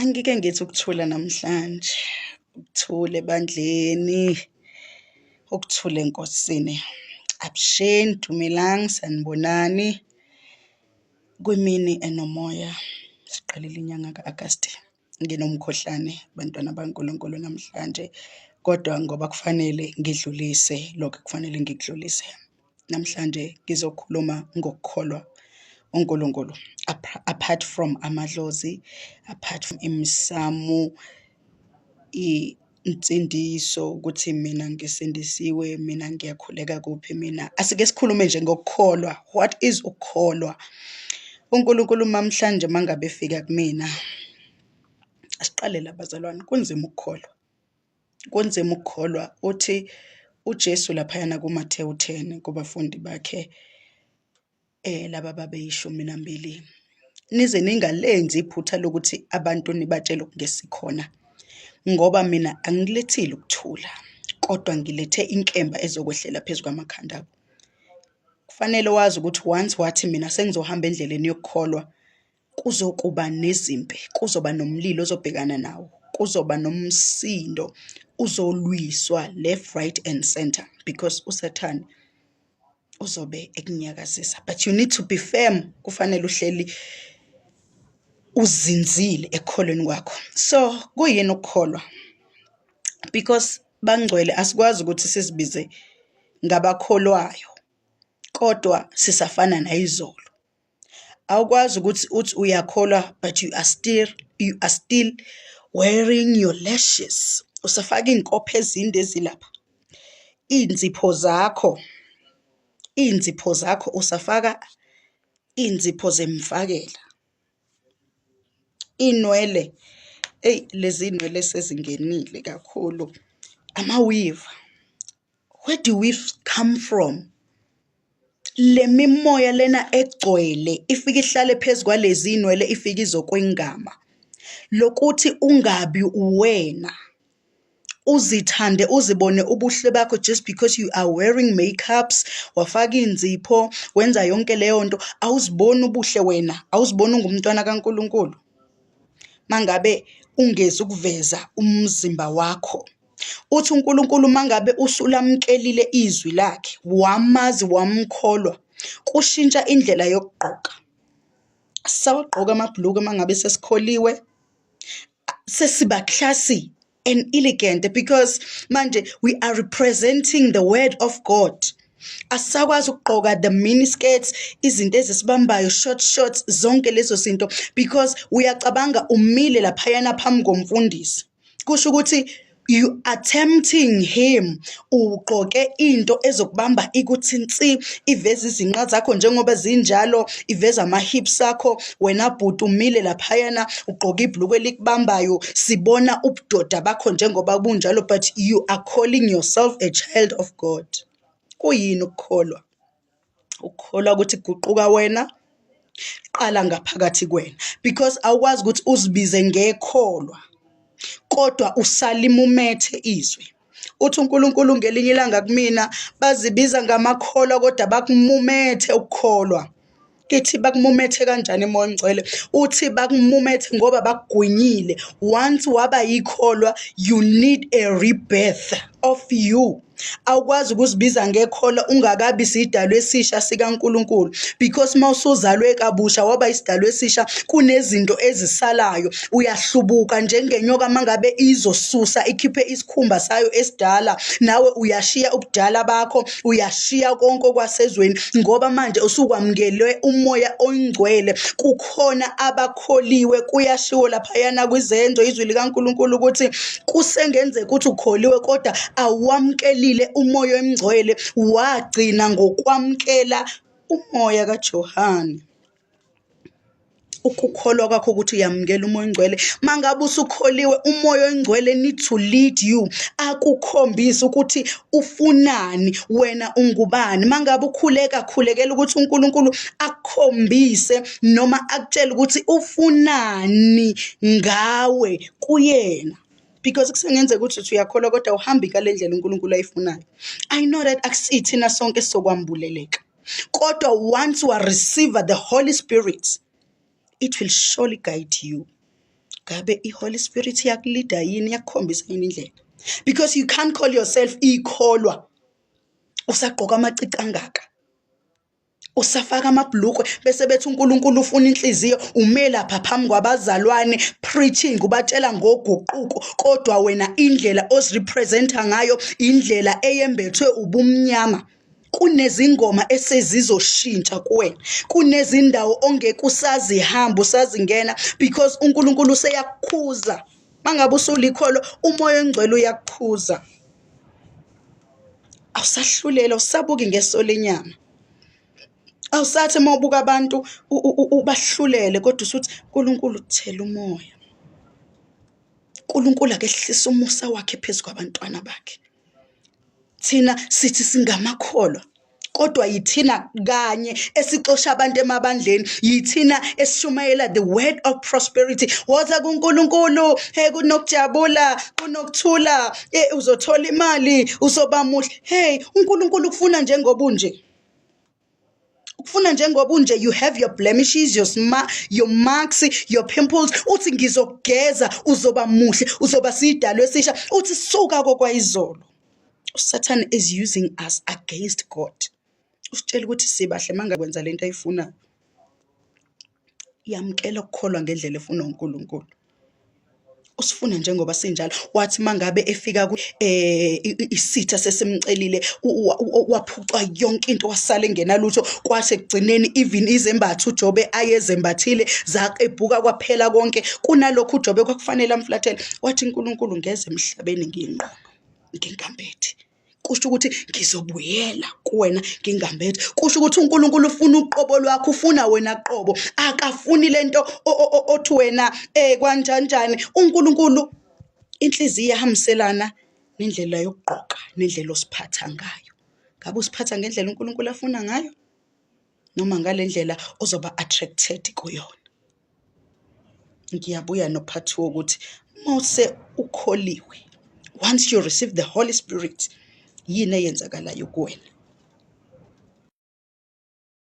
Angike ngithi ukuthula namhlanje, ukuthula ebandleni, ukuthula enkosini. Abusheni, Dumelang, sanibonani. Kwimini enomoya, siqalile inyanga ka-Agasti. Nginomkhohlane, bantwana baNkulunkulu namhlanje, kodwa ngoba kufanele ngidlulise lokho kufanele ngikudlulise. Namhlanje ngizokhuluma ngokukholwa uNkulunkulu. Apart from amadlozi, apart from imisamu, insindiso, ukuthi mina ngisindisiwe, mina ngiyakhuleka kuphi, mina asike sikhulume nje ngokukholwa. What is ukukholwa? uNkulunkulu namhlanje mangabe efika kumina, asiqale la bazalwane, kunzima ukukholwa. Kunzima ukukholwa. Uthi uJesu laphayana kuMathewu 10 kubafundi bakhe laba babe12, nize ningalenzi iphutha lokuthi abantu nibatshele ngesikhona, ngoba mina angilethile ukuthula, kodwa ngilethe inkemba ezokwehlela phezu kwamakhanda abo. Kufanele wazi ukuthi once wathi mina sengizohamba endleleni yokukholwa, kuzokuba nezimpi, kuzoba nomlilo ozobhekana nawo, kuzoba nomsindo, uzolwiswa left, right and center, because uSathane uzobe ekunyakazisa. But you need to be firm. Kufanele uhleli uzinzile ekukholweni kwakho. So kuyini ukukholwa? Because bangcwele asikwazi ukuthi sizibize ngabakholwayo, kodwa sisafana nayizolo. Awukwazi ukuthi uthi uyakholwa but you are still wearing your lashes. Usafaka inkopho ezinde ezilapha. Iinzipho zakho usafaka iinzipho zemfakela. Inwele, lezi nwele sezingenile kakhulu. Ama-weave. Where do weave come from? Le mimoya lena egcwele ifika ihlale phezu kwalezi nwele, ifika izokwengama. Lokuthi ungabi uwena, uzithande, uzibone ubuhle bakho just because you are wearing makeups, wafaka inzipho, wenza yonke leyo nto, awuziboni ubuhle wena, awuziboni ungumntwana kaNkulunkulu. Mangabe ungezi ukuveza umzimba wakho, uthi uNkulunkulu mangabe usulamkelile izwi lakhe, wamazi, wamkholwa, kushintsha indlela yokugqoka. Sawagqoka amabhuluku mangabe sesikholiwe, sesiba classy and elegant, because manje we are representing the word of God. Asakwazi ukugqoka the mini skirts, izinto ezisibambayo, shorts, zonke lezo zinto, because uyacabanga umile laphayana phambi komfundisi. Kusho ukuthi you are tempting him. Ugqoke into ezokubamba ikuthinsi, iveza izinqa zakho njengoba zinjalo, iveza ama-hips akho. Wena bhuti umile laphayana, ugqoke ibhuluku elikubambayo, sibona ubudoda bakho njengoba bunjalo, but you are calling yourself a child of God. Kuyini ukukholwa? Ukukholwa ukuthi kuguquka wena, qala ngaphakathi kwena, because awukwazi ukuthi uzibize ngekholwa kodwa usalimumethe izwi. Uthi uNkulunkulu ngelinye ilanga kumina, bazibiza ngamakholwa kodwa bakumumethe ukukholwa. Kithi bakumumethe kanjani emoya omngcwele? Uthi bakumumethe ngoba bakugwinyile. Once waba yikholwa, you need a rebirth of you. Awukwazi ukuzibiza ngekholwa ungakabi isidalwa esisha sikaNkulunkulu, because mawusuzalwe kabusha waba isidalwa esisha, kunezinto ezisalayo. Uyahlubuka njengenyoka mangabe izosusa ikhiphe isikhumba sayo esidala, nawe uyashiya ubudala bakho, uyashiya konke okwasezweni, ngoba manje usukwamkelwe umoya oyingcwele. Kukhona abakholiwe, kuyashiwo laphayana kwizenzo izwi likaNkulunkulu ukuthi kusengenzeka ukuthi ukholiwe kodwa awamkelile umoya omngcwele, wagcina ngokwamkela umoya kaJohane. Ukukholwa kwakho ukuthi uyamkela umoya ongcwele, mangabe usukholiwe, umoya ongcwele need to lead you, akukhombisa ukuthi ufunani, wena ungubani. Mangabe khulekela ukuthi uNkulunkulu akukhombise noma akutshele ukuthi ufunani ngawe kuyena. Because kusengenzeka ukuthi uyakholwa kodwa uhambi ngale ndlela uNkulunkulu ayifunayo. I know that akusithina sonke sokwambuleleka, kodwa once you receive the Holy Spirit, it will surely guide you. ngabe iHoly Spirit iyakulida yini, yakukhombisa yini indlela? Because you can't call yourself ikholwa usagqoka amacici angaka, usafaka amabhlukwe bese bethi uNkulunkulu ufuna inhliziyo, ume lapha phambi kwabazalwane preaching ubatshela ngoguquko, kodwa wena indlela ozirepresenta ngayo indlela eyembethwe ubumnyama. Kunezingoma esezizoshintsha kuwena, kunezindawo ongeke usazihamba usazingena because uNkulunkulu useyakukhuza. Mangabe usulikholo, umoya ongcwele uyakukhuza, awusahlulela, usabuki ngeso lenyama. Awusathi mawubuka abantu ubahlulele, kodwa usuthi uNkulunkulu thela umoya. uNkulunkulu akehlisa umusa wakhe phezu kwabantwana bakhe. Thina sithi singamakholwa, kodwa yithina kanye esixosha abantu emabandleni, yithina esishumayela the word of prosperity. Woza kuNkulunkulu, kunokujabula, kunokuthula, uzothola imali, uzoba muhle. Hey, uNkulunkulu ukufuna njengoba unje. Ukufuna njengoba unje, you have your blemishes, your marks, your pimples. Uthi ngizokugeza, uzoba muhle, uzoba sidalwa esisha. Uthi suka kokwayizolo. Satan is using us against God. Usitshela ukuthi sibahle mangakwenza lento ayifuna. Yamkela ukukholwa ngendlela efuna uNkulunkulu. Usifuna njengoba sinjalo. Wathi mangabe efika isitha sesimcelile, waphuca yonke into wasala engenalutho. Kwathi ekugcineni even izembatho uJobe ayezembathile zaqebuka kwaphela konke. Kunalokhu uJobe kwakufanele amflathele. Wathi uNkulunkulu ngeze emhlabeni ngiyingqono, ngingambethe. Kusho ukuthi ngizobuyela kuwena ngingambethe. Kusho ukuthi uNkulunkulu ufuna uqobo lwakho, ufuna wena qobo, akafuni lento othi wena kwanjanjani. uNkulunkulu inhliziyo iyahambiselana nendlela yokugqoka, nendlela osiphatha ngayo. Ngabe usiphatha ngendlela uNkulunkulu afuna ngayo, noma ngale ndlela ozoba attracted kuyona? Ngiyabuya nophathi wokuthi mase ukholiwe, once you receive the Holy Spirit, yini eyenzakalayo kuwena?